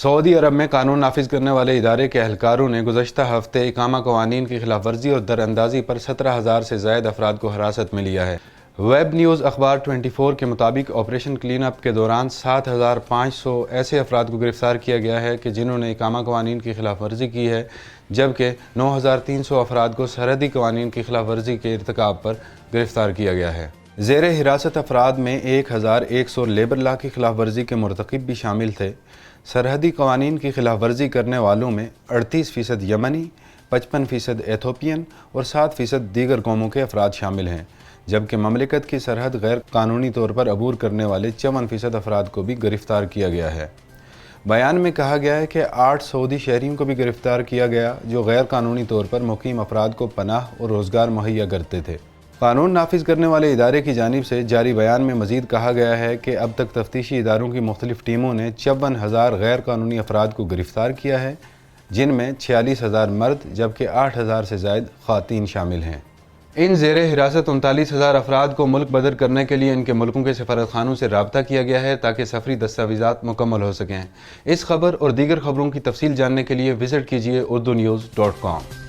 سعودی عرب میں قانون نافذ کرنے والے ادارے کے اہلکاروں نے گزشتہ ہفتے اقامہ قوانین کی خلاف ورزی اور در اندازی پر 17,000 سے زائد افراد کو حراست میں لیا ہے۔ ویب نیوز اخبار 24 کے مطابق آپریشن کلین اپ کے دوران 7,500 ایسے افراد کو گرفتار کیا گیا ہے کہ جنہوں نے اقامہ قوانین کی خلاف ورزی کی ہے، جبکہ 9,300 افراد کو سرحدی قوانین کی خلاف ورزی کے ارتکاب پر گرفتار کیا گیا ہے۔ زیر حراست افراد میں 1,100 لیبر لا کی خلاف ورزی کے مرتکب بھی شامل تھے۔ سرحدی قوانین کی خلاف ورزی کرنے والوں میں 38% یمنی، 55% ایتھوپین اور 7% دیگر قوموں کے افراد شامل ہیں، جبکہ مملکت کی سرحد غیر قانونی طور پر عبور کرنے والے 54% افراد کو بھی گرفتار کیا گیا ہے۔ بیان میں کہا گیا ہے کہ 8 سعودی شہریوں کو بھی گرفتار کیا گیا جو غیر قانونی طور پر مقیم افراد کو پناہ اور روزگار مہیا کرتے تھے۔ قانون نافذ کرنے والے ادارے کی جانب سے جاری بیان میں مزید کہا گیا ہے کہ اب تک تفتیشی اداروں کی مختلف ٹیموں نے 54,000 غیر قانونی افراد کو گرفتار کیا ہے، جن میں 46,000 مرد جبکہ 8,000 سے زائد خواتین شامل ہیں۔ ان زیر حراست 39,000 افراد کو ملک بدر کرنے کے لیے ان کے ملکوں کے سفارتخانوں سے رابطہ کیا گیا ہے تاکہ سفری دستاویزات مکمل ہو سکیں۔ اس خبر اور دیگر خبروں کی تفصیل جاننے کے لیے وزٹ کیجیے urdunews.com۔